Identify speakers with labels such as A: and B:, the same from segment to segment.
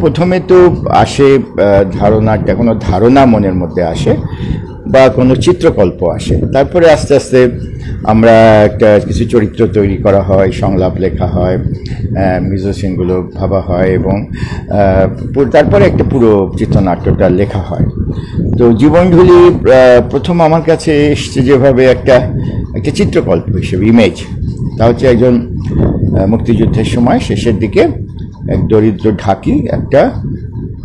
A: প্রথমে তো আসে ধারণাটা, কোনো ধারণা মনের মধ্যে আসে বা কোনো চিত্রকল্প আসে, তারপরে আস্তে আস্তে আমরা একটা কিছু চরিত্র তৈরি করা হয়, সংলাপ লেখা হয়, মিউজিশিয়ানগুলো ভাবা হয় এবং তারপরে একটা পুরো চিত্রনাট্যটা লেখা হয়। তো জীবনঢুলি প্রথম আমার কাছে এসছে যেভাবে একটা চিত্রকল্প হিসেবে, ইমেজ। তা হচ্ছে একজন মুক্তিযুদ্ধের সময় শেষের দিকে এক দরিদ্র ঢাকি একটা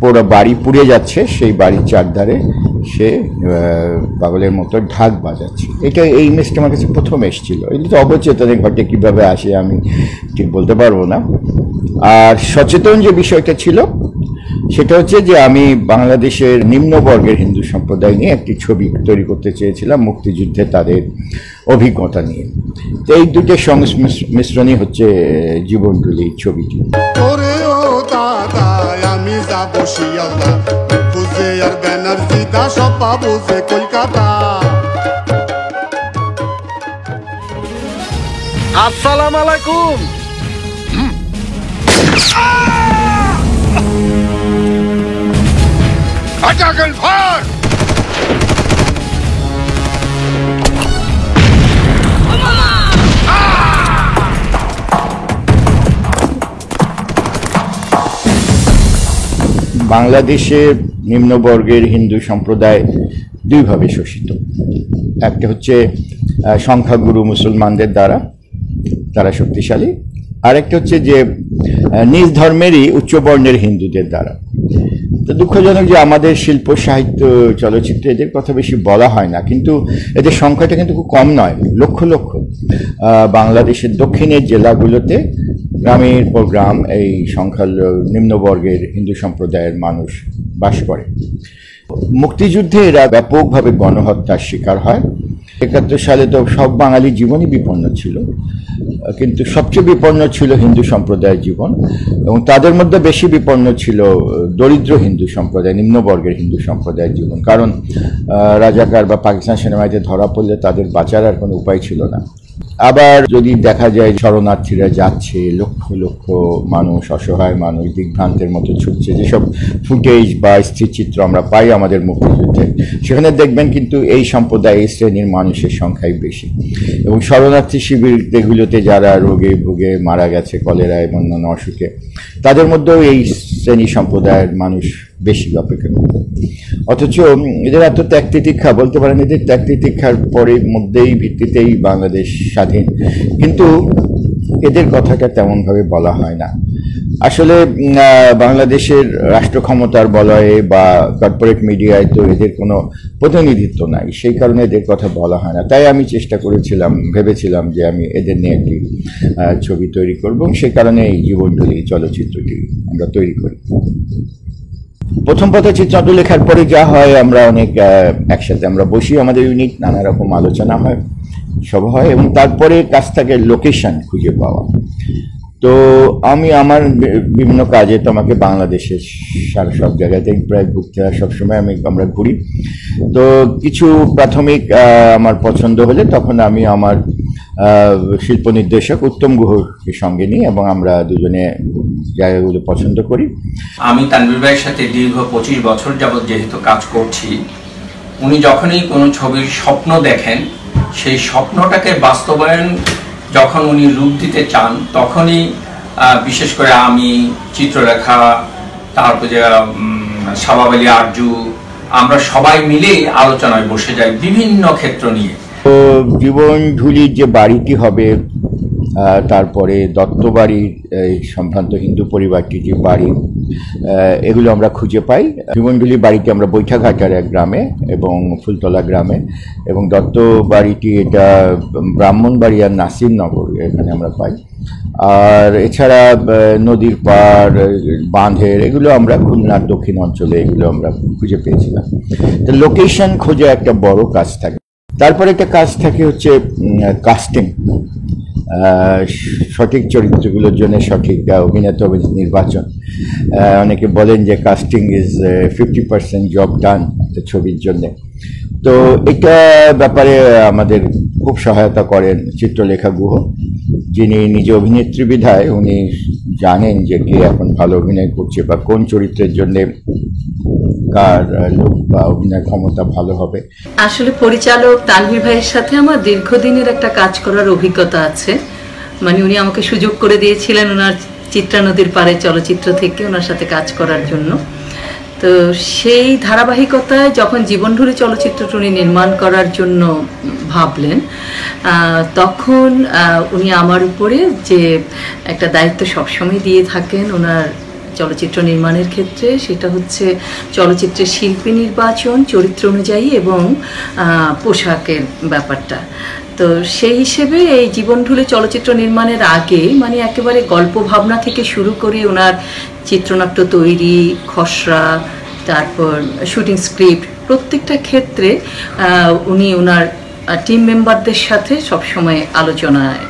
A: পুরো বাড়ি পুড়ে যাচ্ছে, সেই বাড়ির চারধারে সে পাগলের মতো ঢাক বাজাচ্ছে। এই ইমেজটা আমার কাছে প্রথম এসেছিল। এগুলো তো অবচেতনে ঘটে, কীভাবে আসে আমি ঠিক বলতে পারবো না। আর সচেতন যে বিষয়টা ছিল সেটা হচ্ছে যে আমি বাংলাদেশের নিম্নবর্গের হিন্দু সম্প্রদায় নিয়ে একটি ছবি তৈরি করতে চেয়েছিলাম, মুক্তিযুদ্ধে তাদের অভিজ্ঞতা নিয়ে। তো এই দুটো সংমিশ্রণই হচ্ছে জীবনঢুলি ছবিটি।
B: আসসালামু আলাইকুম। Attacken fahren!
A: বাংলাদেশের নিম্নবর্গের হিন্দু সম্প্রদায় দুইভাবে শোষিত। একটা হচ্ছে সংখ্যাগুরু মুসলমানদের দ্বারা, তারা শক্তিশালী, আর একটা হচ্ছে যে নিজ ধর্মেরই উচ্চবর্ণের হিন্দুদের দ্বারা। তো দুঃখজনক যে আমাদের শিল্প, সাহিত্য, চলচ্চিত্র এদের কথা বেশি বলা হয় না, কিন্তু এদের সংখ্যাটা কিন্তু খুব কম নয়, লক্ষ লক্ষ। বাংলাদেশের দক্ষিণের জেলাগুলোতে গ্রামের পর গ্রাম এই নিম্নবর্গের হিন্দু সম্প্রদায়ের মানুষ বাস করে। মুক্তিযুদ্ধে এরা ব্যাপকভাবে গণহত্যার শিকার হয়। ৭১ সালে তো সব বাঙালি জীবনই বিপন্ন ছিল, কিন্তু সবচেয়ে বিপন্ন ছিল হিন্দু সম্প্রদায়ের জীবন, এবং তাদের মধ্যে বেশি বিপন্ন ছিল দরিদ্র হিন্দু সম্প্রদায়, নিম্নবর্গের হিন্দু সম্প্রদায়ের জীবন। কারণ রাজাকার বা পাকিস্তান সেনাবাহিনীতে ধরা পড়লে তাদের বাঁচার আর কোনো উপায় ছিল না। আবার যদি দেখা যায় শরণার্থীরা যাচ্ছে, লক্ষ লক্ষ মানুষ, অসহায় মানুষ দিগ্ভ্রান্তের মতো ছুটছে, যেসব ফুটেজ বা স্থিরচিত্র আমরা পাই আমাদের মুক্তিযুদ্ধে, সেখানে দেখবেন কিন্তু এই সম্প্রদায়, এই শ্রেণীর মানুষের সংখ্যাই বেশি। এবং শরণার্থী শিবিরগুলোতে যারা রোগে ভুগে মারা গেছে, কলেরা এবং অন্যান্য অসুখে, তাদের মধ্যেও এই শ্রেণী সম্প্রদায়ের মানুষ বেশি অপেক্ষা করত। অথচ এদের এত ত্যাগ তিতিক্ষা, বলতে পারেন এদের ত্যাগ তিতিক্ষার পরে মধ্যেই ভিত্তিতেই বাংলাদেশ স্বাধীন, কিন্তু এদের কথাটা তেমনভাবে বলা হয় না। আসলে বাংলাদেশের রাষ্ট্র ক্ষমতার বলয়ে বা কর্পোরেট মিডিয়ায় তো এদের কোনো প্রতিনিধিত্ব নাই, সেই কারণে এদের কথা বলা হয় না। তাই আমি চেষ্টা করেছিলাম, ভেবেছিলাম যে আমি এদের নিয়ে একটি ছবি তৈরি করব, এবং সেই কারণে এই জীবনঢুলি চলচ্চিত্রটি আমরা তৈরি করি। প্রথম কথা, চিত্রনাট্য লেখার পরে যা হয়, আমরা অনেক একসাথে আমরা বসি, আমাদের ইউনিট, নানা রকম আলোচনা হয়, সব হয়, এবং তারপরে কাজ থাকে লোকেশন খুঁজে পাওয়া। তো আমি আমার বিভিন্ন কাজে তো আমাকে বাংলাদেশের সব জায়গাতেই প্রায় ঘুরতে হয়, সবসময় আমরা ঘুরি। তো কিছু প্রাথমিক আমার পছন্দ হলে তখন আমি আমার শিল্প নির্দেশক উত্তম গুহকে সঙ্গে নিই, এবং আমরা দুজনে জায়গাগুলো পছন্দ করি।
C: আমি তানভীর ভাইয়ের সাথে দীর্ঘ 25 বছর যাবৎ যেহেতু কাজ করছি, উনি যখনই কোনো ছবির স্বপ্ন দেখেন, সেই স্বপ্নটাকে বাস্তবায়ন যখন উনি রূপ দিতে চান, তখনই বিশেষ করে আমি, চিত্রলেখা, তারপরে শাবাব আলী আরজু, আমরা সবাই মিলেই আলোচনায় বসে যাই বিভিন্ন ক্ষেত্র নিয়ে।
A: তো জীবনঢুলির যে বাড়িটি হবে, তারপরে দত্তবাড়ির এই সম্ভ্রান্ত হিন্দু পরিবারটি যে বাড়ি, এগুলো আমরা খুঁজে পাই। জীবনঢুলি বাড়িটি আমরা বৈঠাঘাটার এক গ্রামে এবং ফুলতলা গ্রামে, এবং দত্ত বাড়িটি এটা ব্রাহ্মণবাড়িয়ার নাসিরনগর, এখানে আমরা পাই। আর এছাড়া নদীর পাড়, বাঁধের, এগুলো আমরা খুলনার দক্ষিণ অঞ্চলে এগুলো আমরা খুঁজে পেয়েছিলাম। তো লোকেশন খোঁজা একটা বড় কাজ থাকে। তারপরে একটা কাজ থাকে হচ্ছে কাস্টিং, সঠিক চরিত্রগুলোর জন্য সঠিক অভিনেতা নির্বাচন। অনেকে বলেন যে কাস্টিং ইজ 50% জব ডান ছবির জন্য। তো এটা ব্যাপারে আমাদের খুব সহায়তা করেন চিত্রলেখা গুহ, যিনি নিজে অভিনেত্রী বিধায় উনি জানেন যে কে এখন ভালো অভিনয় করছে বা কোন চরিত্রের জন্য কার লোক বা অভিনয় ক্ষমতা ভালো হবে?
D: আসলে পরিচালক তানভীর ভাইয়ের সাথে আমার দীর্ঘদিনের একটা কাজ করার অভিজ্ঞতা আছে। মানে উনি আমাকে সুযোগ করে দিয়েছিলেন ওনার চিত্রা নদীর পাড়ে চলচ্চিত্র থেকে ওনার সাথে কাজ করার জন্য। তো সেই ধারাবাহিকতায় যখন জীবনঢুলি চলচ্চিত্রটি উনি নির্মাণ করার জন্য ভাবলেন, তখন উনি আমার উপরে যে একটা দায়িত্ব সবসময় দিয়ে থাকেন ওনার চলচ্চিত্র নির্মাণের ক্ষেত্রে, সেটা হচ্ছে চলচ্চিত্রের শিল্পী নির্বাচন, চরিত্র অনুযায়ী এবং পোশাকের ব্যাপারটা। তো সেই হিসেবে এই জীবনঢুলি চলচ্চিত্র নির্মাণের আগে মানে একেবারে গল্প ভাবনা থেকে শুরু করে ওনার চিত্রনাট্য তৈরি, খসড়া, তারপর শুটিং স্ক্রিপ্ট, প্রত্যেকটা ক্ষেত্রে উনি ওনার টিম মেম্বারদের সাথে সবসময় আলোচনায়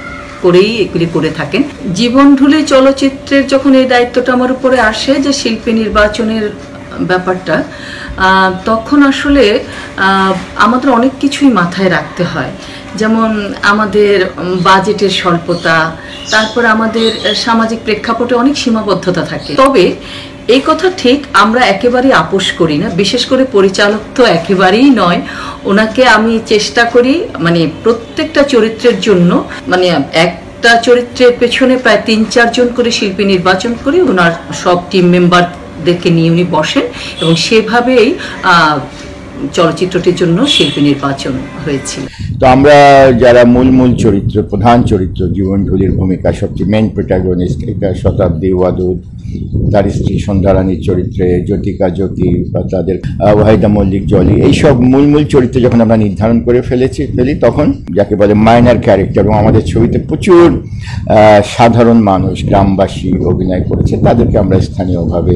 D: করেই এগুলি করে থাকেন। জীবনঢুলি চলচ্চিত্রের যখন এই দায়িত্বটা আমার উপরে আসে যে শিল্পী নির্বাচনের ব্যাপারটা, তখন আসলে আমাদের অনেক কিছুই মাথায় রাখতে হয়। যেমন আমাদের বাজেটের স্বল্পতা, তারপর আমাদের সামাজিক প্রেক্ষাপটে অনেক সীমাবদ্ধতা থাকে। তবে এই কথা ঠিক, আমরা একেবারেই আপোষ করি না, বিশেষ করে পরিচালক তো একেবারেই নয়। ওনাকে আমি চেষ্টা করি মানে প্রত্যেকটা চরিত্রের জন্য মানে একটা চরিত্রের পেছনে প্রায় ৩-৪ জন করে শিল্পী নির্বাচন করি, ওনার সব টিম মেম্বারদেরকে নিয়ে উনি বসেন এবং সেভাবেই চলচ্চিত্রটির জন্য শিল্পী নির্বাচন হয়েছিল।
A: তো আমরা যারা মূল চরিত্র, প্রধান চরিত্র, জীবনঢুলির ভূমিকা সবচেয়ে মেইন প্রোটাগনিস্ট, এটা শতাব্দী, ওয়াদুদ, তার স্ত্রী সন্ধ্যারানীর চরিত্রে জ্যোতিকা জ্যোতি বা তাদের ওয়াহিদা মল্লিক জলি, এইসব মূল চরিত্র যখন আমরা নির্ধারণ করে ফেলি তখন যাকে বলে মাইনার ক্যারেক্টার, এবং আমাদের ছবিতে প্রচুর সাধারণ মানুষ, গ্রামবাসী অভিনয় করেছে, তাদেরকে আমরা স্থানীয়ভাবে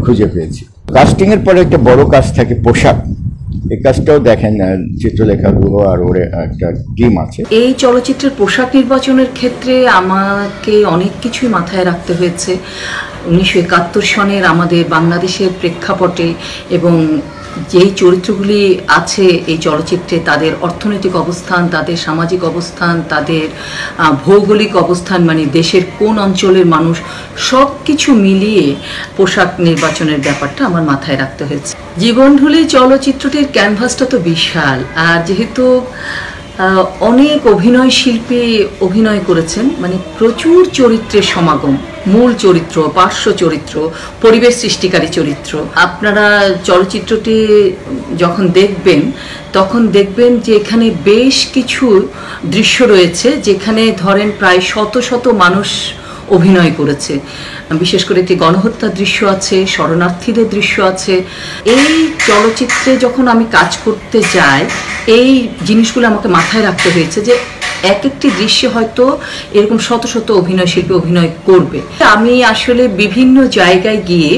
A: খুঁজে পেয়েছি। কাস্টিংয়ের পরে একটা বড় কাজ থাকে পোশাক। এই কাজটাও দেখেন চিত্রলেখা গুহ আর ওর একটা টিম আছে।
D: এই চলচ্চিত্রের পোশাক নির্বাচনের ক্ষেত্রে আমাকে অনেক কিছুই মাথায় রাখতে হয়েছে। 1971 সনের আমাদের বাংলাদেশের প্রেক্ষাপটে এবং যেই চরিত্রগুলি আছে এই চলচ্চিত্রে, তাদের অর্থনৈতিক অবস্থান, তাদের সামাজিক অবস্থান, তাদের ভৌগোলিক অবস্থান, মানে দেশের কোন অঞ্চলের মানুষ, সব কিছু মিলিয়ে পোশাক নির্বাচনের ব্যাপারটা আমার মাথায় রাখতে হয়েছে। জীবনঢুলি চলচ্চিত্রটির ক্যানভাসটা তো বিশাল, আর যেহেতু অনেক অভিনয় শিল্পী অভিনয় করেছেন, মানে প্রচুর চরিত্রের সমাগম, মূল চরিত্র, পার্শ্ব চরিত্র, পরিবেশ সৃষ্টিকারী চরিত্র। আপনারা চলচ্চিত্রটি যখন দেখবেন তখন দেখবেন যে এখানে বেশ কিছু দৃশ্য রয়েছে যেখানে ধরেন প্রায় শত মানুষ অভিনয় করেছে। বিশেষ করে একটি গণহত্যার দৃশ্য আছে, শরণার্থীদের দৃশ্য আছে। এই চলচ্চিত্রে যখন আমি কাজ করতে যাই, এই জিনিসগুলো আমাকে মাথায় রাখতে হয়েছে যে এক একটি দৃশ্যে হয়তো এরকম শত অভিনয় শিল্পী অভিনয় করবে। আমি আসলে বিভিন্ন জায়গায় গিয়ে,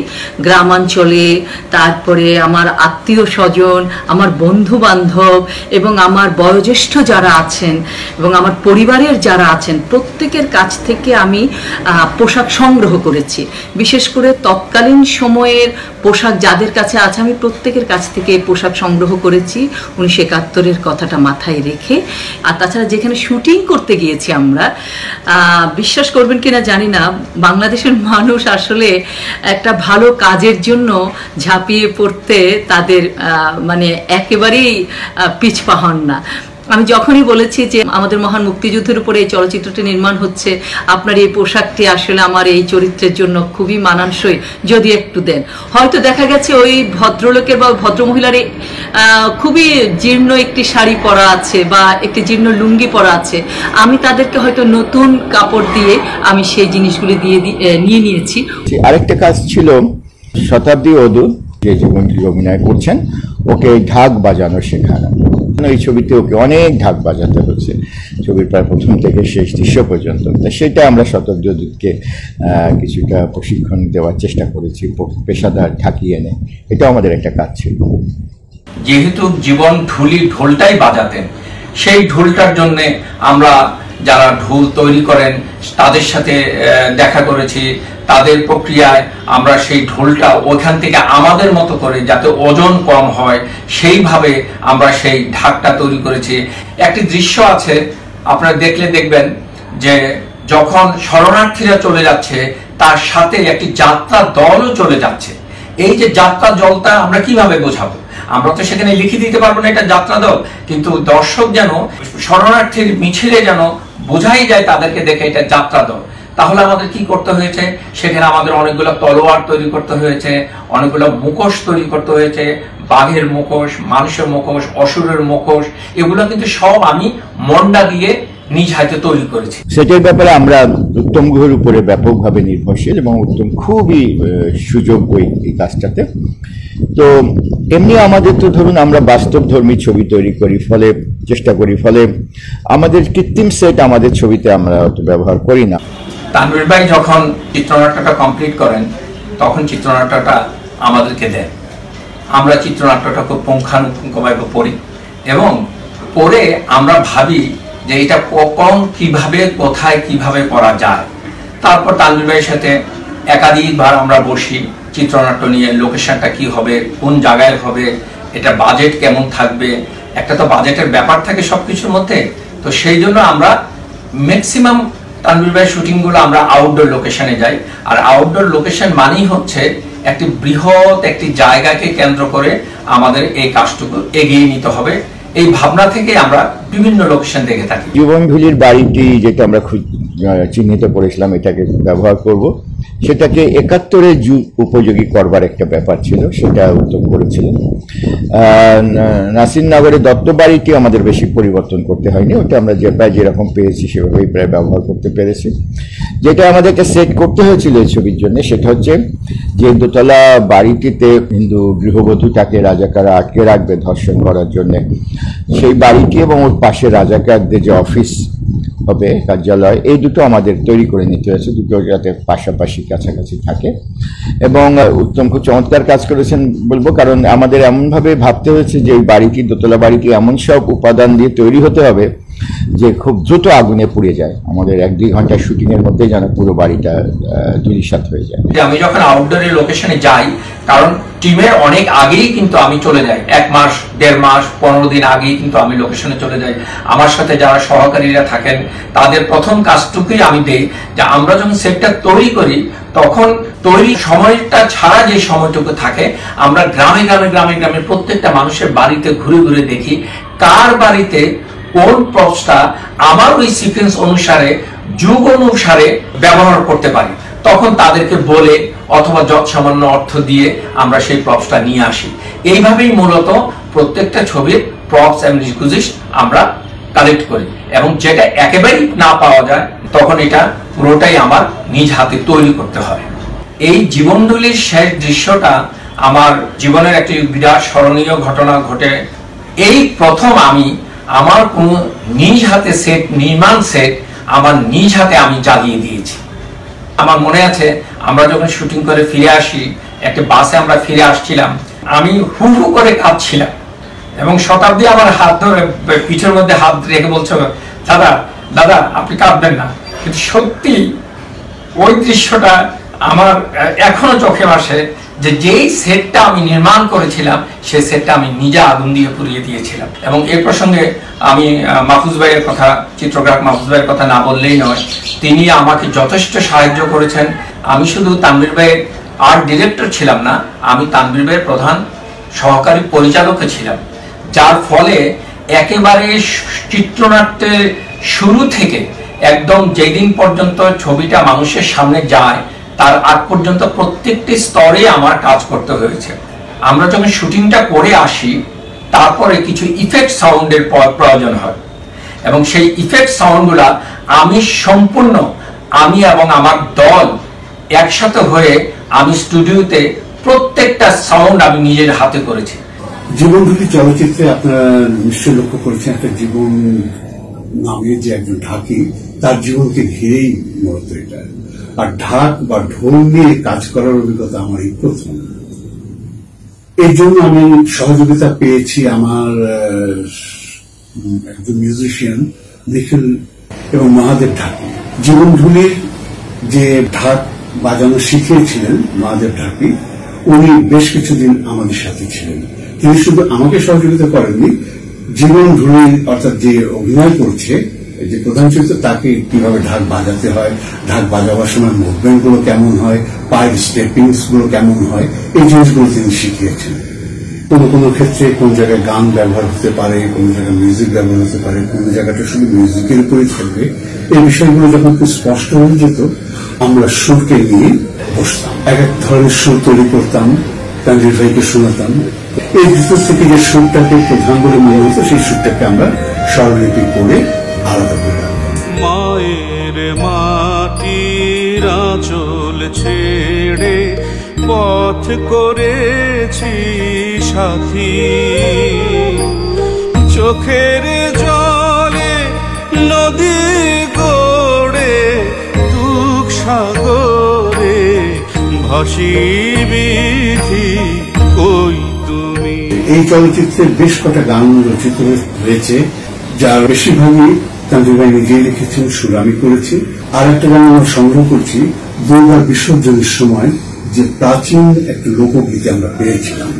D: গ্রামাঞ্চলে, তারপরে আমার আত্মীয় স্বজন, আমার বন্ধু বান্ধব এবং আমার বয়োজ্যেষ্ঠ যারা আছেন এবং আমার পরিবারের যারা আছেন, প্রত্যেকের কাছ থেকে আমি পোশাক সংগ্রহ করেছি। বিশেষ করে তৎকালীন সময়ের পোশাক যাদের কাছে আছে, আমি প্রত্যেকের কাছ থেকে পোশাক সংগ্রহ করেছি 1971-এর কথাটা মাথায় রেখে। আর তাছাড়া যেখানে শুটিং করতে গিয়েছি আমরা, বিশ্বাস করবেন কিনা জানি না, বাংলাদেশের মানুষ আসলে একটা ভালো কাজের জন্য ঝাঁপিয়ে পড়তে তাদের মানে একেবারেই পিছপা হন না। আমি যখনই বলেছি যে আমাদের মহান মুক্তিযুদ্ধের উপরে এই চলচ্চিত্রটি নির্মাণ হচ্ছে, আপনার এই পোশাকটি আসলে আমার এই চরিত্রের জন্য খুবই মানানসই, যদি একটু দেন। হয়তো দেখা গেছে ওই ভদ্রলোকের বা ভদ্রমহিলার খুবই জীর্ণ একটি শাড়ি পরা আছে বা একটি জীর্ণ লুঙ্গি পরা আছে, আমি তাদেরকে হয়তো নতুন কাপড় দিয়ে আমি সেই জিনিসগুলি নিয়ে নিয়েছি।
A: আরেকটা কাজ ছিল শতাব্দী ওদু, যে জীবনঢুলি অভিনয় করছেন, ওকে ঢাক বাজানো শেখানো। এই ছবিতে ওকে অনেক ঢাক বাজাতে হচ্ছে, ছবির প্রায় প্রথম থেকে শেষ দৃশ্য পর্যন্ত। সেটা আমরা শতাব্দী ওদুকে কিছুটা প্রশিক্ষণ দেওয়ার চেষ্টা করেছি, পেশাদার ঢাকিয়ে এনে। এটাও আমাদের একটা কাজ ছিল।
C: যেহেতু জীবনঢুলি ঢোলটাই বাজাতেন, সেই ঢোলটার জন্য আমরা যারা ঢোল তৈরি করেন তাদের সাথে দেখা করেছি, তাদের প্রক্রিয়ায় আমরা সেই ঢোলটা ওখান থেকে আমাদের মতো করে, যাতে ওজন কম হয় সেইভাবে আমরা সেই ঢাকটা তৈরি করেছি। একটি দৃশ্য আছে, আপনারা দেখলে দেখবেন যে যখন শরণার্থীরা চলে যাচ্ছে তার সাথে একটি যাত্রা দলও চলে যাচ্ছে। এই যে যাত্রা দলটা আমরা কিভাবে বোঝাবো? আমরা তো সেখানে লিখে দিতে পারবো না এটা যাত্রা দল, কিন্তু দর্শক যেন শরণার্থীর মিছিলে যেন বোঝাই যায় তাদেরকে দেখে এটা যাত্রা দল। তাহলে আমাদের কি করতে হয়েছে? সেখানে আমাদের অনেকগুলো তলোয়ার তৈরি করতে হয়েছে, অনেকগুলো মুখোশ তৈরি করতে হয়েছে, বাঘের মুখোশ, মানুষের মুখোশ, অসুরের মুখোশ, এগুলো কিন্তু সব আমি মন্ডা দিয়ে নিজ হাতে তৈরি করেছি।
A: সেটার ব্যাপারে আমরা উত্তম গুহের উপরে ব্যাপকভাবে নির্ভরশীল এবং উত্তম খুবই সুযোগ্য এই কাজটাতে। তো এমনি আমাদের তো ধরুন আমরা বাস্তবধর্মী ছবি তৈরি করি, ফলে চেষ্টা করি, ফলে আমাদের কৃত্রিম সেট আমাদের ছবিতে আমরা অত ব্যবহার করি না।
C: তানভীর ভাই যখন চিত্রনাট্যটা কমপ্লিট করেন তখন চিত্রনাট্যটা আমাদেরকে দেন, আমরা চিত্রনাট্যটা খুব পুঙ্খানুপুঙ্খভাবে পড়ি এবং পড়ে আমরা ভাবি যে এটা কখন কিভাবে কোথায় কিভাবে করা যায়। তারপর তানভীর ভাইয়ের সাথে একাধিকবার আমরা বসি, চিত্রনাট্য নিয়ে লোকেশনটা কি হবে, কোন জায়গায় হবে, এটা বাজেট কেমন থাকবে, একটা তো বাজেটের ব্যাপার থাকে সবকিছুর মধ্যে। তো সেই জন্য আমরা ম্যাক্সিমাম তানভীর ভাইয়ের শুটিংগুলো আমরা আউটডোর লোকেশনে যাই। আর আউটডোর লোকেশন মানেই হচ্ছে একটি বৃহৎ একটি জায়গাকে কেন্দ্র করে আমাদের এই কাজটুকু এগিয়ে নিতে হবে, এই ভাবনা থেকে আমরা বিভিন্ন লোকেশন দেখে থাকি।
A: জীবনধুলির বাড়িটি যেটা আমরা চিহ্নিত করেছিলাম এটাকে ব্যবহার করব, সেটাকে ৭১-এর যুগ উপযোগী করবার একটা ব্যাপার ছিল, সেটা উত্তম করেছিলেন। নাসিরনগরের দত্ত বাড়িটি আমাদের বেশি পরিবর্তন করতে হয়নি, ওটা আমরা প্রায় যেরকম পেয়েছি সেভাবেই প্রায় ব্যবহার করতে পেরেছি। যেটা আমাদেরকে সেট করতে হয়েছিল এই ছবির জন্য সেটা হচ্ছে যে দোতলা বাড়িটিতে হিন্দু গৃহবধূটাকে রাজাকাররা আটকে রাখবে ধর্ষণ করার জন্য, সেই বাড়িটি এবং ওর পাশে রাজাকারদের যে অফিস হবে, কার্যালয়, এই দুটো আমাদের তৈরি করে নিতে হয়েছে, দুটো যাতে পাশাপাশি কাছাকাছি থাকে। এবং উত্তম খুব চমৎকার কাজ করেছেন বলবো, কারণ আমাদের এমনভাবে ভাবতে হয়েছে যে এই বাড়িটি, দোতলা বাড়িটি এমন সব উপাদান দিয়ে তৈরি হতে হবে যে খুব দ্রুত আগুনে পুড়ে যায়, আমাদের ১-২ ঘন্টার শুটিং এর মধ্যেই যেন পুরো বাড়িটা ধূলিসাৎ হয়ে যায়।
C: আমি যখন আউটডোরের লোকেশনে যাই, কারণ টিমের অনেক আগেই কিন্তু আমি চলে যাই, ১ মাস ১.৫ মাস ১৫ দিন আগেই কিন্তু আমি লোকেশনে চলে যাই। আমার সাথে যারা সহকারীরা থাকেন তাদের প্রথম কাজটুকুই আমি দেই যে আমরা যখন সেটটা তৈরি করি তখন তৈরি সময়টা ছাড়া যে সময়টুকু থাকে আমরা গ্রামে গ্রামে গ্রামে গ্রামে প্রত্যেকটা মানুষের বাড়িতে ঘুরে ঘুরে দেখি কার বাড়িতে কোন প্রপসটা আমার ওই সিকোয়েন্স অনুসারে যুগ অনুসারে ব্যবহার করতে পারি, তখন তাদেরকে বলে অথবা যৎসামান্য অর্থ দিয়ে আমরা সেই প্রপসটা নিয়ে আসি। এইভাবেই মূলত প্রত্যেকটা ছবির প্রপস এন্ড রিকুইজিশন আমরা কালেক্ট করি এবং যেটা একেবারেই না পাওয়া যায় তখন এটা পুরোটাই আমার নিজ হাতে তৈরি করতে হয়। এই জীবনধুলির শেষ দৃশ্যটা আমার জীবনের একটি বিরাট স্মরণীয় ঘটনা ঘটে। এই প্রথম আমি আমার কোনো নিজ হাতে সেট, নির্মাণ সেট আমার নিজ হাতে আমি জ্বালিয়ে দিয়েছি। আমার মনে আছে আমরা যখন শুটিং করে ফিরে আসি, একটা বাসে আমরা ফিরে আসছিলাম, আমি হু হু করে কাঁদছিলাম এবং শতাব্দী আমার হাত ধরে পিঠের মধ্যে হাত রেখে বলছে, দাদা দাদা আপনি কাঁদবেন না। কিন্তু সত্যি ওই দৃশ্যটা আমার এখনো চোখে আসে যে যেই সেটটা আমি নির্মাণ করেছিলাম সেই সেটটা আমি নিজে আগুন দিয়ে পুড়িয়ে দিয়েছিলাম। এবং এই প্রসঙ্গে আমি মাহফুজ ভাইয়ের কথা, চিত্রগ্রাহক মাহফুজ ভাইয়ের কথা না বললেই নয়, তিনি আমাকে যথেষ্ট সাহায্য করেছেন। আমি শুধু তানভীর ভাইয়ের আর্ট ডিরেক্টর ছিলাম না, আমি তানভীর ভাইয়ের প্রধান সহকারী পরিচালকও ছিলাম, যার ফলে একেবারে চিত্রনাট্যের শুরু থেকে একদম যেদিন পর্যন্ত ছবিটা মানুষের সামনে যায় তার আগ পর্যন্ত প্রত্যেকটি স্তরে আমার কাজ করতে হয়েছে। আমরা যখন শুটিংটা করে আসি তারপরে কিছু ইফেক্ট সাউন্ডের প্রয়োজন হয় এবং সেই ইফেক্ট সাউন্ডগুলা আমি সম্পূর্ণ আমি এবং আমার দল একসাথে হয়ে আমি স্টুডিওতে প্রত্যেকটা সাউন্ড আমি নিজের হাতে করেছি।
E: জীবনধুলি চলচ্চিত্রে আপনারা নিশ্চয় লক্ষ্য করেছেন একটা জীবন নামে যে একজন ঢাকি, তার জীবনকে ঘিরেই মূলত এটা। আর ঢাক বা ঢোল নিয়ে কাজ করার অভিজ্ঞতা আমার এই প্রথম। এই জন্য আমি সহযোগিতা পেয়েছি আমার একজন মিউজিশিয়ান নিখিল এবং মহাদেব ঢাকি। জীবনধুলির যে ঢাক বাজানো শিখিয়েছিলেন মহাদেব ঢাকি, উনি বেশ কিছুদিন আমাদের সাথে ছিলেন। তিনি শুধু আমাকে সহযোগিতা করেননি, জীবনধুলি অর্থাৎ যে অভিনয় করছে যে প্রধান চরিত্র তাকে কিভাবে ঢাক বাজাতে হয়, ঢাক বাজাবার সময় মুভমেন্ট গুলো কেমন হয়, পায়ের স্টেপিংস গুলো কেমন হয়, এই জিনিসগুলো তিনি শিখিয়েছেন। কোনো কোনো ক্ষেত্রে কোন জায়গায় গান ব্যবহার হতে পারে, কোন জায়গায় মিউজিক ব্যবহার হতে পারে, কোন জায়গাটা শুধু মিউজিকের উপরেই থাকবে, এই বিষয়গুলো যখন খুব স্পষ্ট হয়ে যেত আমরা সুরকে নিয়ে বসতাম, এক এক ধরনের সুর তৈরি করতাম, তানভীর ভাইকে শোনাতাম। এই ভিতর থেকে যে সুরটাকে প্রধান বলে মনে হতো সেই সুরটাকে আমরা স্বরলিপি করে আলাদা করে রাখতাম।
F: মায়ের মাটির আঁচল ছেড়ে পথ করেছি সাথী, চোখের জলে নদী গড়ে দুঃখ সাগরে ভাসিবি কই তুমি।
E: এই চলচ্চিত্রে বেশ কটা গান রচিত হয়েছে, যার বেশিরভাগই তানভীর ভাই নিজেই লিখেছেন, সুর আমি করেছি। আর একটা গান আমরা সংগ্রহ করছি দুর্গা বিসর্জনের সময় যে প্রাচীন একটা লোকগীতি আমরা পেয়েছিলাম,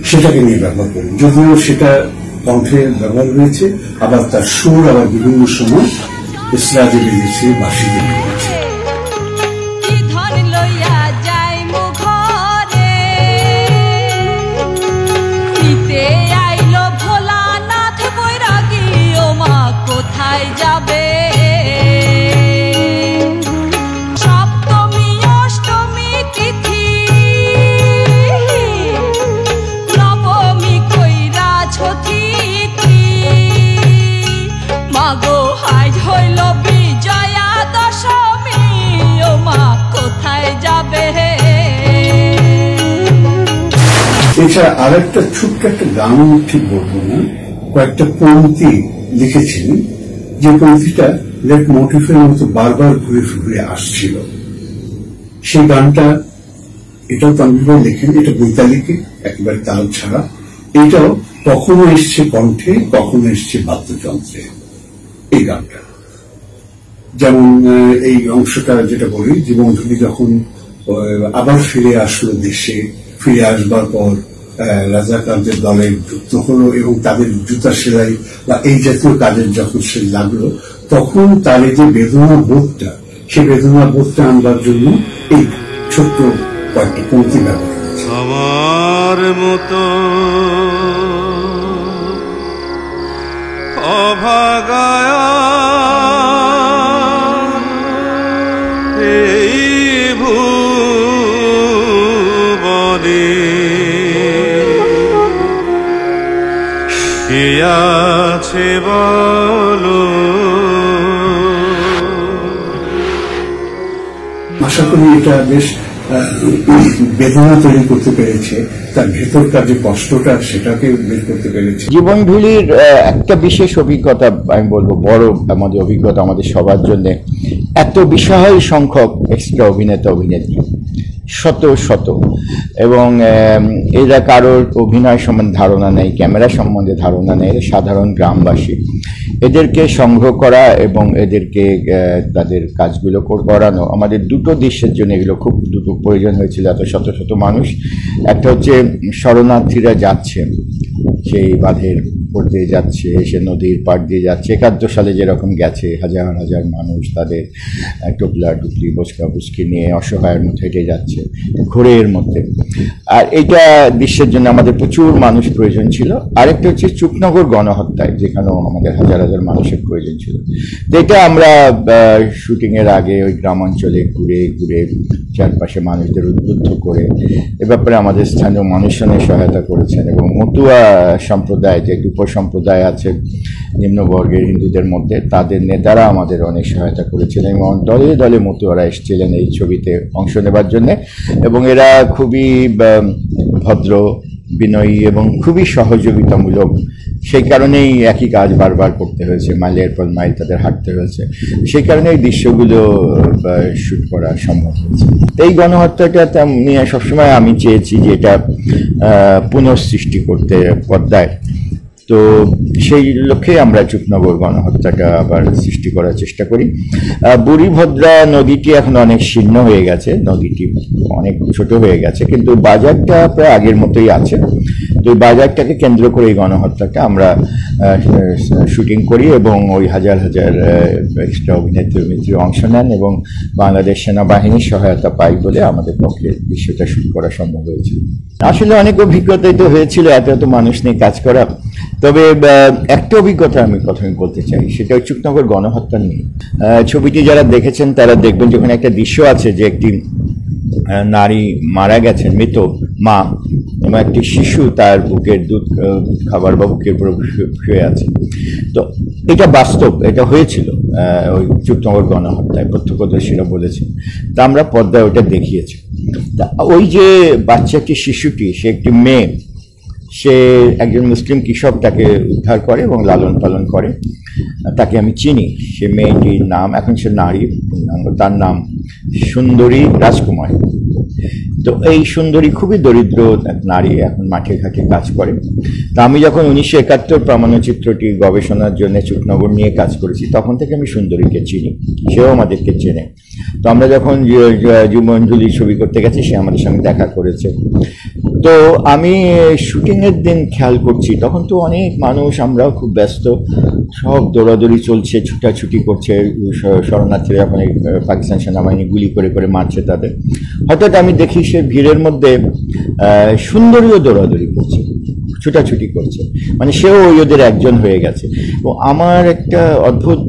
E: সেটাকে নিয়ে ব্যবহার করি। যদিও সেটা কণ্ঠে ব্যবহার হয়েছে, আবার তার সুর আবার বিভিন্ন সময় ইসরাজে বেরিয়েছে, বাঁশিতে বেরিয়েছে। এছাড়া আর একটা ছোট্ট একটা গান ঠিক বলবো না, কয়েকটা পংক্তি লিখেছেন, যে পংক্তিটা লেট মোটিভের মতো বারবার ঘুরে ঘুরে আসছিল। সেই গানটা এটাও তানভীর ভাই লেখেন, এটা বৈতালিকে একেবারে তাল ছাড়া। এটাও কখনো এসছে কণ্ঠে, কখনো এসছে বাদ্যযন্ত্রে। এই গানটা যেমন এই অংশটা যেটা বলি, জীবনধনী যখন আবার ফিরে আসলো দেশে, ফিরে আসবার পর রাজাকারদের দলে যুক্ত হলো এবং তাদের জুতা সেলাই বা এই জাতীয় কাজের যখন সে লাগলো, তখন তার এই যে বেদনা বোধটা, সেই বেদনা বোধটা আনবার জন্য এই ছোট্ট কয়েকটা পংক্তি ব্যবহার করেছে।
F: আমার মতো অভাগায়া এই ভুবনে কে আছে বলো।
E: আশা করি এটা বেশ বেদনা তৈরি করতে পেরেছে, তার ভেতরকার যে কষ্টটা সেটাকে বের করতে পেরেছে।
A: জীবনভুলির একটা বিশেষ অভিজ্ঞতা আমি বলবো, বড় আমাদের অভিজ্ঞতা আমাদের সবার জন্য, এত বিশাল সংখ্যক এক্সট্রা অভিনেতা অভিনেত্রী, শত শত, এবং এরা কারোর অভিনয় সম্বন্ধে ধারণা নেই, ক্যামেরা সম্বন্ধে ধারণা নেই, সাধারণ গ্রামবাসী। এদেরকে সংগ্রহ করা এবং এদেরকে তাদের কাজগুলো করানো আমাদের দুটো দৃশ্যের জন্য এগুলো খুব দুটো প্রয়োজন হয়েছিল। এত শত শত মানুষ, একটা হচ্ছে শরণার্থীরা যাচ্ছে সেই বাঁধের উপর দিয়ে যাচ্ছে, সে নদীর পাড় দিয়ে যাচ্ছে, 71 সালে যেরকম গেছে হাজার হাজার মানুষ, তাদের টোপলা টুপলি বসকা বুসকি নিয়ে অসহায়ের মধ্যে হেঁটে যাচ্ছে ঘোরের মধ্যে। আর এইটা দৃশ্যের জন্য আমাদের প্রচুর মানুষ প্রয়োজন ছিল। আরেকটা হচ্ছে চুকনগর গণহত্যায়, যেখানেও আমাদের হাজার হাজার মানুষের প্রয়োজন ছিল। যেটা আমরা শুটিংয়ের আগে ওই গ্রামাঞ্চলে ঘুরে ঘুরে চারপাশে মানুষদের উদ্বুদ্ধ করে এ ব্যাপারে আমাদের স্থানীয় মানুষজনের সহায়তা করেছেন, এবং মতুয়া সম্প্রদায়, যে উপসম্প্রদায় আছে নিম্নবর্গের হিন্দুদের মধ্যে, তাদের নেতারা আমাদের অনেক সহায়তা করেছিলেন এবং দলে দলে মতুয়ারা এসেছিলেন এই ছবিতে অংশ নেবার জন্যে। এবং এরা খুবই ভদ্র, বিনয়ী এবং খুবই সহযোগিতামূলক। সেই কারণেই একই কাজ বারবার করতে হয়েছে, মাইলের পর মাইল তাদের হাঁটতে হয়েছে। সেই কারণে এই দৃশ্যগুলো শ্যুট করা সম্ভব হয়েছে। এই গণহত্যাটা নিয়ে সবসময় আমি চেয়েছি যে এটা পুনঃসৃষ্টি করতে পদ্মায়। তো সেই লক্ষ্যে আমরা চুকনগর গণহত্যাটা আবার সৃষ্টি করার চেষ্টা করি। বুড়িভদ্রা নদীটি এখন অনেক শীর্ণ হয়ে গেছে, নদীটি অনেক ছোট হয়ে গেছে, কিন্তু বাজারটা প্রায় আগের মতোই আছে। তো ওই বাজারটাকে কেন্দ্র করে এই গণহত্যাটা আমরা শুটিং করি এবং ওই হাজার হাজার এক্সট্রা অভিনেত্রী অংশ নেন এবং বাংলাদেশ সেনাবাহিনীর সহায়তা পাই বলে আমাদের পক্ষে বিষয়টা শুট করা সম্ভব হয়েছিল। আসলে অনেক অভিজ্ঞতাই তো হয়েছিল এত এত মানুষ নিয়ে কাজ করা, তবে একটা অভিজ্ঞতা আমি প্রথমে বলতে চাই, সেটা চুকনগর গণহত্যা নিয়ে। ছবিটি যারা দেখেছেন তারা দেখবেন যখন একটা দৃশ্য আছে যে একটি নারী মারা গেছেন, মৃত মা, এবং একটি শিশু তার বুকের দুধ খাবার বা বুকের উপর শুয়ে আছে। তো এটা বাস্তব, এটা হয়েছিল ওই চুকনগর গণহত্যায়, প্রত্যক্ষদর্শীরা বলেছে। তা আমরা পর্দায় ওটা দেখিয়েছি। তা ওই যে বাচ্চা একটি শিশুটি, সে একটি মেয়ে, সে একজন মুসলিম কৃষক তাকে উদ্ধার করে এবং লালন পালন করে। তাকে আমি চিনি, সে মেয়েটির নাম, এখন সে নারী, তার নাম সুন্দরী রাজকুমারী। তো এই সুন্দরী খুবই দরিদ্র নারী, এখন মাঠে ঘাটে কাজ করে। তা আমি যখন 1971 প্রামাণ্যচিত্রটি গবেষণার জন্য চুকনগর নিয়ে কাজ করেছি, তখন থেকে আমি সুন্দরীকে চিনি, সেও আমাদেরকে চেনে। তো আমরা যখন যুবঞ্জলি ছবি করতে গেছি, সে আমাদের সঙ্গে দেখা করেছে। তো আমি শুটিংয়ের দিন খেয়াল করছি, তখন তো অনেক মানুষ, আমরাও খুব ব্যস্ত, সব দৌড়াদৌড়ি চলছে, ছুটাছুটি করছে, শরণার্থীরা যখন পাকিস্তান সেনাবাহিনী গুলি করে করে মারছে তাদের। হঠাৎ আমি দেখি সে ভিড়ের মধ্যে সুন্দরীও দৌড়াদৌড়ি করছে, ছুটাছুটি করছে, মানে সেও ওই ওদের একজন হয়ে গেছে। এবং আমার একটা অদ্ভুত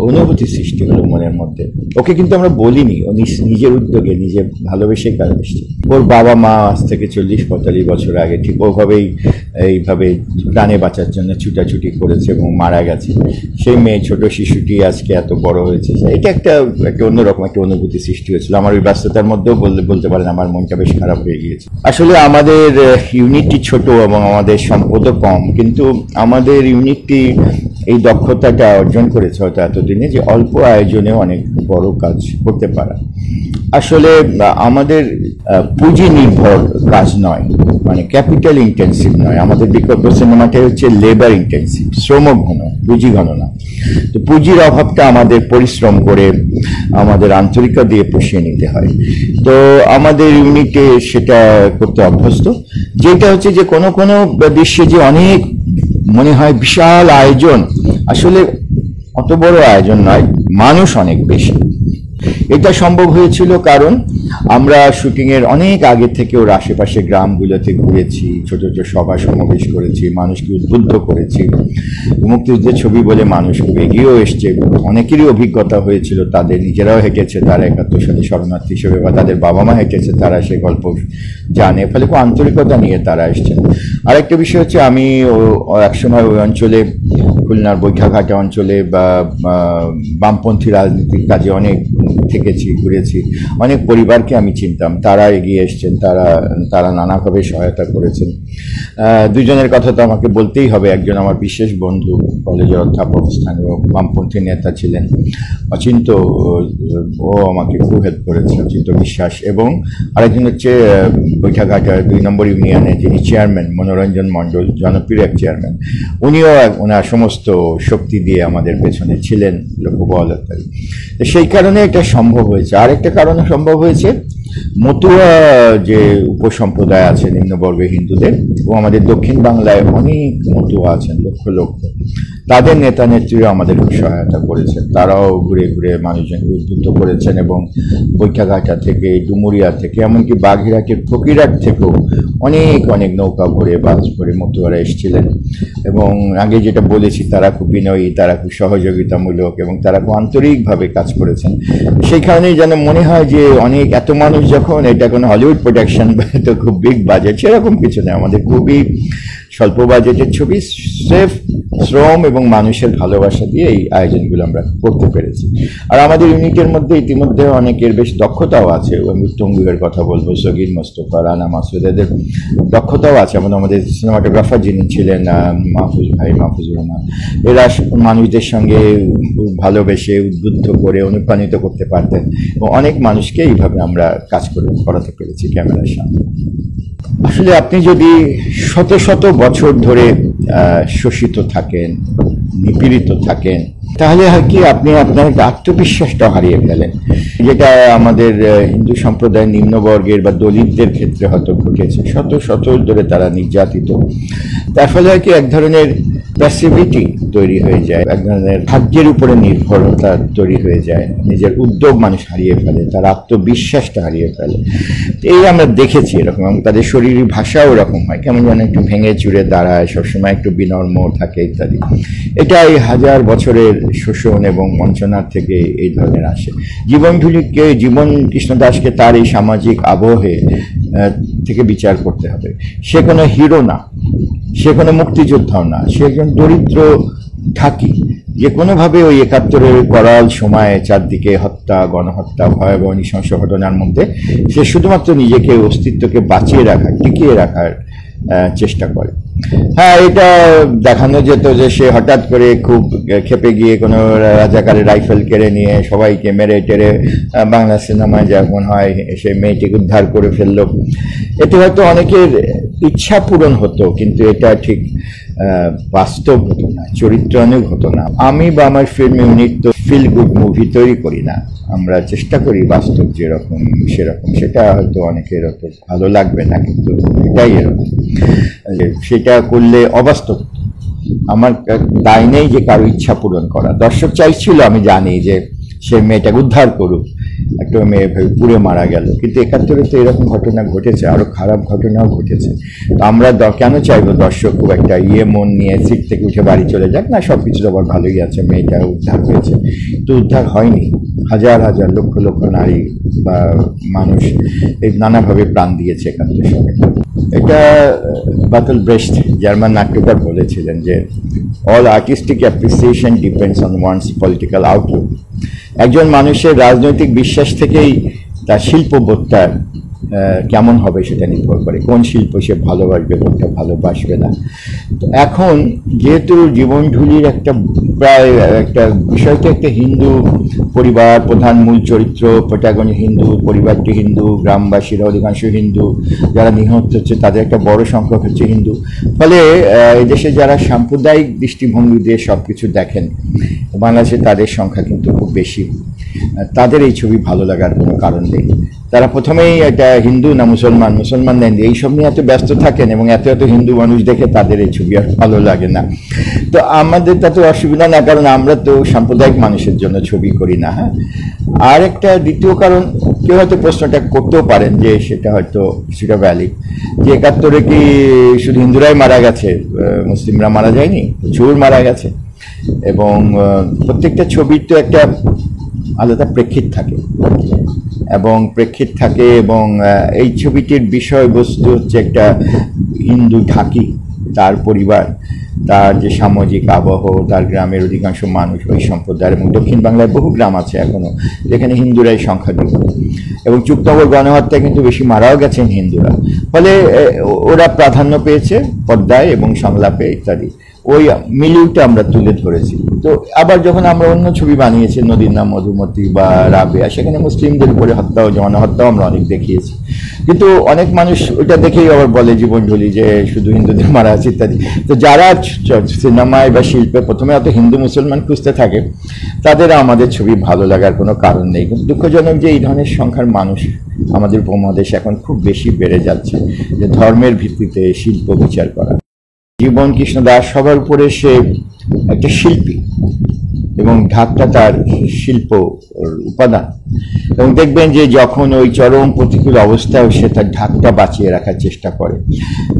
A: অনুভূতি সৃষ্টি হলো মনের মধ্যে। ওকে কিন্তু আমরা বলিনি, ও নিজের উদ্যোগে, নিজে ভালোবেসে কাজ এসছে। ওর বাবা মা আজ থেকে 40-45 বছর আগে ঠিক ওভাবেই এইভাবে প্রাণে বাঁচার জন্য ছুটাছুটি করেছে এবং মারা গেছে। সেই মেয়ে, ছোট শিশুটি আজকে এত বড় হয়েছে। এটা একটা অন্যরকম একটা অনুভূতি সৃষ্টি হয়েছিল। আমার ওই ব্যস্ততার মধ্যেও বলতে পারেন আমার মনটা বেশ খারাপ হয়ে গিয়েছে। আসলে আমাদের ইউনিটটি ছোট এবং আমাদের সম্পদও কম, কিন্তু আমাদের ইউনিটটি এই দক্ষতাটা অর্জন করেছে হয়তো এতদিনে, যে অল্প আয়োজনে অনেক বড় কাজ করতে পারা। আসলে আমাদের পুঁজি নির্ভর কাজ নয়, মানে ক্যাপিটাল ইন্টেন্সিভ নয়। আমাদের বিকল্প সিনেমাটাই হচ্ছে লেবার ইন্টেন্সিভ, শ্রমঘন, পুঁজি ঘন না। তো পুঁজির অভাবটা আমাদের পরিশ্রম করে, আমাদের আন্তরিকতা দিয়ে পুষিয়ে নিতে হয়। তো আমাদের ইউনিটে সেটা করতে অভ্যস্ত, যেটা হচ্ছে যে কোনো কোনো দৃশ্যে যে অনেক মনে হয় বিশাল আয়োজন, আসলে অত বড় আয়োজন নয়, মানুষ অনেক বেশি। এটা সম্ভব হয়েছিল কারণ আমরা শুটিংয়ের অনেক আগে থেকে ওর আশেপাশে গ্রামগুলোতে ঘুরেছি, ছোট ছোট সভা সমাবেশ করেছি, মানুষকে উদ্বুদ্ধ করেছি। মুক্তিযুদ্ধের ছবি বলে মানুষ খুব এগিয়েও এসছে, অনেকেরই অভিজ্ঞতা হয়েছিল, তাদের নিজেরাও হেঁটেছে, তারা 71 সালে শরণার্থী হিসেবে, বা তাদের বাবা মা হেঁটেছে, তারা সে গল্প জানে, ফলে খুব আন্তরিকতা নিয়ে তারা এসছেন। আরেকটা বিষয় হচ্ছে, আমি একসময় ওই অঞ্চলে, খুলনার বৈঠাঘাট অঞ্চলে বা বামপন্থী রাজনীতির কাজে অনেক থেকেছি, ঘুরেছি, অনেক পরিবারকে আমি চিনতাম, তারা এগিয়ে এসছেন, তারা নানাভাবে সহায়তা করেছেন। দুজনের কথা তো আমাকে বলতেই হবে। একজন আমার বিশেষ বন্ধু, কলেজের অধ্যাপক, স্থানীয় বামপন্থী নেতা ছিলেন, অচিন্ত, ও আমাকে খুব হেল্প করেছে, অচিন্ত বিশ্বাস। এবং আরেকজন হচ্ছে বৈঠাঘাট 2 নম্বর ইউনিয়নে যিনি চেয়ারম্যান, মনোরঞ্জন মণ্ডল, জনপ্রিয় এক চেয়ারম্যান, উনিও ওনার সমস্ত শক্তি দিয়ে আমাদের পেছনে ছিলেন, লোকবল ইত্যাদি। সেই কারণে এটা সম্ভব হয়েছে। আরেকটা কারণে সম্ভব হয়েছে, মতুয়া যে উপসম্প্রদায় আছে নিম্নবর্গের হিন্দুদের, এবং আমাদের দক্ষিণ বাংলায় অনেক মতুয়া আছেন, লক্ষ লক্ষ, তাদের নেতা নেত্রীরা আমাদের খুব সহায়তা করেছেন। তারাও ঘুরে ঘুরে মানুষজনকে উদ্বুদ্ধ করেছেন এবং বৈঠাঘাটা থেকে, ডুমুরিয়া থেকে, এমনকি বাঘিরাটের ফকিরহাট থেকেও অনেক অনেক নৌকা ভরে, বাস ভরে মতুয়ারা এসেছিলেন। এবং আগে যেটা বলেছি, তারা খুব বিনয়ী, তারা খুব সহযোগিতামূলক এবং তারা খুব আন্তরিকভাবে কাজ করেছেন। সেই কারণেই যেন মনে হয় যে অনেক, এত মানুষ যখন, এটা কোনো হলিউড প্রোডাকশন বা তো খুব বিগ বাজেট, সেরকম কিছু নেই। আমাদের খুবই স্বল্প বাজেটের ছবি, সেফ শ্রম এবং মানুষের ভালোবাসা দিয়ে এই আয়োজনগুলো আমরা করতে পেরেছি। আর আমাদের ইউনিটের মধ্যে ইতিমধ্যে অনেকের বেশ দক্ষতাও আছে। মৃত্যুঞ্জয়ের কথা বলবো, সগির মোস্তফা, রানা মাসুদ, এদের দক্ষতাও আছে। আমাদের সিনেমাটোগ্রাফার যিনি ছিলেন মাহফুজুর রহমান, এরা মানুষদের সঙ্গে ভালোবেসে, উদ্বুদ্ধ করে, অনুপ্রাণিত করতে পারতেন এবং অনেক মানুষকে এইভাবে আমরা কাজ করাতে পেরেছি ক্যামেরার সামনে। আসলে আপনি যদি শত শত বছর ধরে শোষিত থাকেন, নিপীড়িত থাকেন, তাহলে হয় কি আপনি আপনার আত্মবিশ্বাসটা হারিয়ে ফেলেন, যেটা আমাদের হিন্দু সম্প্রদায়ের নিম্নবর্গের বা দলিতদের ক্ষেত্রে হয়তো ঘটেছে। শত শত ধরে তারা নির্যাতিত, তার ফলে হয় কি এক ধরনের প্যাসিভিটি তৈরি হয়ে যায়, এক ধরনের ভাগ্যের উপরে নির্ভরতা তৈরি হয়ে যায়, নিজের উদ্যোগ মানুষ হারিয়ে ফেলে, তার আত্মবিশ্বাসটা হারিয়ে ফেলে। এই আমরা দেখেছি এরকম, এবং তাদের শরীরের ভাষাও এরকম হয়, কেমন যেন একটু ভেঙে চুরে দাঁড়ায়, সবসময় একটু বিনম্র থাকে ইত্যাদি। এটা এই হাজার বছরের শোষণ এবং বঞ্চনার থেকে এই ধরনের আসে। জীবন কৃষ্ণ দাসকে তার এই সামাজিক আবহে থেকে বিচার করতে হবে। সে কোনো হিরো না, সে কোনো মুক্তিযোদ্ধাও না, সে একজন দরিদ্র ঢাকি, যে কোনোভাবে ওই ৭১-এর করাল সময়ে চারদিকে হত্যা, গণহত্যা, ভয়াবহ নৃশংস ঘটনার মধ্যে সে শুধুমাত্র নিজেকে, অস্তিত্বকে বাঁচিয়ে রাখার, টিকিয়ে রাখার চেষ্টা করে। হ্যাঁ, এটা দেখানো যেত যে সে হঠাৎ করে খুব খেপে গিয়ে কোনো রাজাকারের রাইফেল কেড়ে নিয়ে সবাইকে মেরে টেরে বাংলা সিনেমায় যেমন হয় সে মেয়েটিকে উদ্ধার করে ফেলল। এতে হয়তো অনেকের ইচ্ছা পূরণ হতো, কিন্তু এটা ঠিক বাস্তব হতো না, চরিত্রানুগ হতো না। আমি বা আমার ফিল্ম ইউনিট তো ফিল গুড মুভি তৈরি করি না, আমরা চেষ্টা করি বাস্তব যেরকম সেরকম। সেটা হয়তো অনেকের অত ভালো লাগবে না, কিন্তু এটাই এরকম। সেটা করলে অবাস্তব। আমার দায় নেই যে কারো ইচ্ছা পূরণ করা। দর্শক চাইছিল, আমি জানি, যে সে মেয়েটাকে উদ্ধার করুক, একটা মেয়ে পুড়ে মারা গেল, কিন্তু ৭১-এ তো এরকম ঘটনা ঘটেছে, আরো খারাপ ঘটনাও ঘটেছে। তো আমরা কেন চাইবো দর্শক খুব একটা মন নিয়ে সিট থেকে উঠে বাড়ি চলে যাক? না, সবকিছু তো আবার ভালোই আছে, মেয়েটা উদ্ধার হয়েছে। তো উদ্ধার হয়নি, হাজার হাজার লক্ষ লক্ষ নারী বা মানুষ এই নানাভাবে প্রাণ দিয়েছে ৭১ সালে। এটা বার্টল ব্রেস্ট, জার্মান নাট্যকার, বলেছিলেন যে all artistic appreciation depends on one's political outlook. একজন মানুষের রাজনৈতিক বিশ্বাস থেকেই তার শিল্পবোধটা কেমন হবে সেটা নির্ভর করে, কোন শিল্প সে ভালোবাসবে, কোনটা ভালোবাসবে না। তো এখন যেহেতু জীবনঢুলির একটা প্রায় একটা বিষয়টা একটা হিন্দু পরিবার, প্রধান মূল চরিত্র প্রোটাগনিস্ট হিন্দু, পরিবারটি হিন্দু, গ্রামবাসীরা অধিকাংশ হিন্দু, যারা নিহত হচ্ছে তাদের একটা বড় সংখ্যক হচ্ছে হিন্দু। ফলে এদেশে যারা সাম্প্রদায়িক দৃষ্টিভঙ্গি দিয়ে সব কিছু দেখেন, বাংলাদেশে তাদের সংখ্যা কিন্তু খুব বেশি। তাদের এই ছবি ভালো লাগার কোনো কারণ নেই। তারা প্রথমেই এটা হিন্দু না মুসলমান নেন, এইসব নিয়ে এত ব্যস্ত থাকেন, এবং এত এত হিন্দু মানুষ দেখে তাদের এই ছবি আর ভালো লাগে না। তো আমাদের তাতে অসুবিধা না, কারণ আমরা তো সাম্প্রদায়িক মানুষের জন্য ছবি করি না। হ্যাঁ, আর একটা দ্বিতীয় কারণ, কেউ হয়তো প্রশ্নটা করতেও পারেন যে সেটা হয়তো কিছুটা ভ্যালিড, যে ৭১-এ কি শুধু হিন্দুরাই মারা গেছে, মুসলিমরা মারা যায়নি? প্রচুর মারা গেছে। এবং প্রত্যেকটা ছবির তো একটা আলাদা প্রেক্ষিত থাকে, এবং এই ছবিটির বিষয়বস্তু হচ্ছে একটা হিন্দু ঢাকি, তার পরিবার, তার যে সামাজিক আবহ, তার গ্রামের অধিকাংশ মানুষ ওই সম্প্রদায়ের, এবং দক্ষিণ বাংলায় বহু গ্রাম আছে এখনো যেখানে হিন্দুরাই সংখ্যাধিক, এবং চুক্তনগর গণহত্যায় কিন্তু বেশি মারাও গেছেন হিন্দুরা। ফলে ওরা প্রাধান্য পেয়েছে পর্দায় এবং সংলাপে ইত্যাদি। ওই মিলিউটা আমরা তুলে ধরেছি। তো আবার যখন আমরা অন্য ছবি বানিয়েছি, নদীর নাম মধুমতি বা রাবেয়া, সেখানে মুসলিমদের উপরে হত্যা ও জনহত্যাও আমরা অনেক দেখিয়েছি। কিন্তু অনেক মানুষ ওইটা দেখেই আবার বলে জীবনঢুলি যে শুধু হিন্দুদের মারা আছে ইত্যাদি। তো যারা সিনেমায় বা শিল্পে প্রথমে অত হিন্দু মুসলমান খুঁজতে থাকে, তাদের আমাদের ছবি ভালো লাগার কোনো কারণ নেই। কিন্তু দুঃখজনক যে এই ধরনের সংখ্যার মানুষ আমাদের উপমহাদেশে এখন খুব বেশি বেড়ে যাচ্ছে, যে ধর্মের ভিত্তিতে শিল্প বিচার করা। জীবন কৃষ্ণ দাস সবার উপরে সে একটা শিল্পী, এবং ঢাকটা তার শিল্প উপাদান। এবং দেখবেন যে যখন ওই চরম প্রতিকূল অবস্থায় সে তার ঢাকটা বাঁচিয়ে রাখার চেষ্টা করে,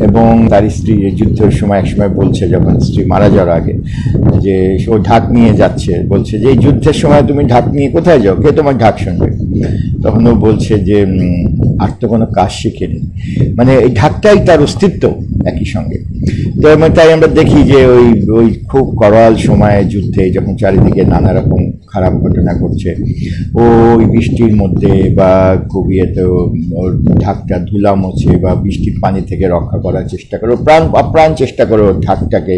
A: এবং তার স্ত্রী যুদ্ধের সময় একসময় বলছে, যখন স্ত্রী মারা যাওয়ার আগে, যে ও ঢাক নিয়ে যাচ্ছে, বলছে যে এই যুদ্ধের সময় তুমি ঢাক নিয়ে কোথায় যাও, কে তোমার ঢাক শুনবে? তখন ও বলছে যে আর তো কোনো কাজ শিখেনি, মানে এই ঢাকটাই তার অস্তিত্ব একই সঙ্গে। তো তাই আমরা দেখি যে ওই খুব করাল সময়ে যুদ্ধে যখন চারিদিকে নানা রকম খারাপ ঘটনা ঘটছে, ওই বৃষ্টির মধ্যে বা খুব ইয়েতে ওর ঢাকটা ধুলা মোছে বা বৃষ্টির পানি থেকে রক্ষা করার চেষ্টা করে, আপ্রাণ চেষ্টা করে ওর ঢাকটাকে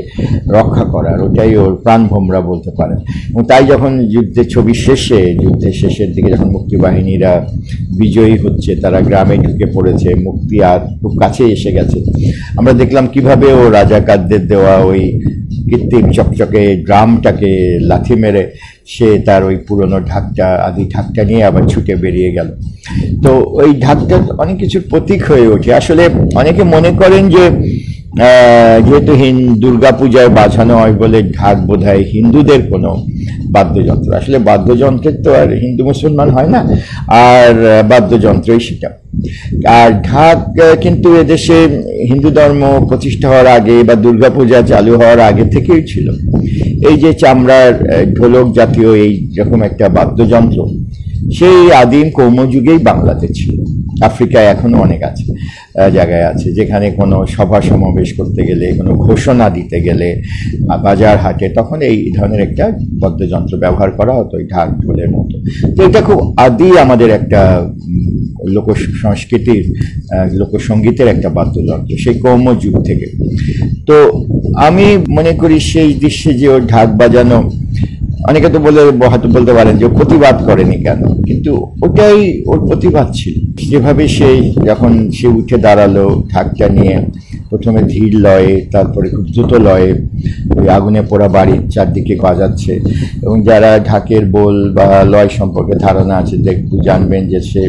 A: রক্ষা করার। ওটাই ওর প্রাণভোমরা বলতে পারেন। এবং তাই যখন যুদ্ধের শেষের দিকে যখন মুক্তিবাহিনীরা বিজয়ী হচ্ছে, তারা গ্রামে ঢুকে পড়েছে, মুক্তি আর খুব কাছে এসে গেছে, আমরা দেখলাম কিভাবে ও রাজাকারদের দেওয়া ওই কৃত্রিম চকচকে ড্রামটাকে লাথি মেরে সে তার ওই পুরনো আদি ঢাকটা নিয়ে আবার ছুটে বেরিয়ে গেল। তো ওই ঢাকটা অনেক কিছুর প্রতীক হয়ে ওঠে। আসলে অনেকে মনে করেন যে যেহেতু দুর্গাপূজায় বাজানো হয় বলে ঢাক বোধহয় হিন্দুদের কোনো বাদ্যযন্ত্র। আসলে বাদ্যযন্ত্রের তো আর হিন্দু মুসলমান হয় না, আর বাদ্যযন্ত্রই সেটা। আর ঢাক কিন্তু এদেশে হিন্দু ধর্ম প্রতিষ্ঠা হওয়ার আগে বা দুর্গাপূজা চালু হওয়ার আগে থেকেই ছিল। এই যে চামড়ার ঢোলক জাতীয় এই রকম একটা বাদ্যযন্ত্র সেই আদিম কৌমযুগেই বাংলাতে ছিল। আফ্রিকায় এখনো অনেক আছে, জায়গায় আছে, যেখানে কোনো সভা সমাবেশ করতে গেলে, কোনো ঘোষণা দিতে গেলে, বাজার হাটে, তখন এই ধরনের একটা বাদ্যযন্ত্র ব্যবহার করা হতো, এই ঢাক ঢোলের মতো। তো এটা খুব আদি আমাদের একটা লোক সংস্কৃতির, লোকসঙ্গীতের একটা বাদ্যযন্ত্র সেই কৌম যুগ থেকে। তো আমি মনে করি সেই দৃশ্যে যে ওর ঢাক বাজানো, অনেকে তো হয়তো বলতে পারেন যে প্রতিবাদ করেনি কেন, কিন্তু ওটাই ওর প্রতিবাদ ছিল। যেভাবে যখন সে উঠে দাঁড়ালো ঢাকটা নিয়ে, প্রথমে ধীর লয়ে, তারপরে খুব দ্রুত লয়ে ওই আগুনে পোড়া বাড়ির চারদিকে বাজাচ্ছে। এবং যারা ঢাকের বোল বা লয় সম্পর্কে ধারণা আছে জানবেন যে সে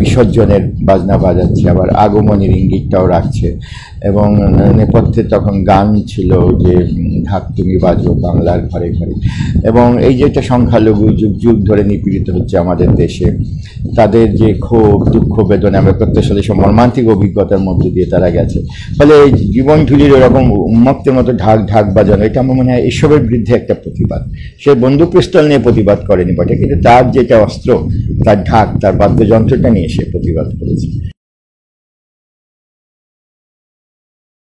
A: বিসর্জনের বাজনা বাজাচ্ছে, আবার আগমনের ইঙ্গিতটাও রাখছে। এবং নেপথ্যে তখন গান ছিল যে ঢাক তুমি বাজো বাংলার ঘরে ঘরে। এবং এই যে একটা সংখ্যালঘু যুগ যুগ ধরে নিপীড়িত হচ্ছে আমাদের দেশে, তাদের যে ক্ষোভ দুঃখ বেদনা আমরা প্রত্যেক সব মর্মান্তিক অভিজ্ঞতার মধ্য দিয়ে তারা গেছে। ফলে এই জীবন ঝুলির এরকম উন্মুক্তের মতো ঢাক বাজানো, এটা আমার মনে হয় এসবের বিরুদ্ধে একটা প্রতিবাদ। সে বন্দুক পিস্তল নিয়ে প্রতিবাদ করেনি বটে, কিন্তু তার যেটা অস্ত্র, তার ঢাক, তার বাদ্যযন্ত্রটা নিয়ে সে প্রতিবাদ করেছে।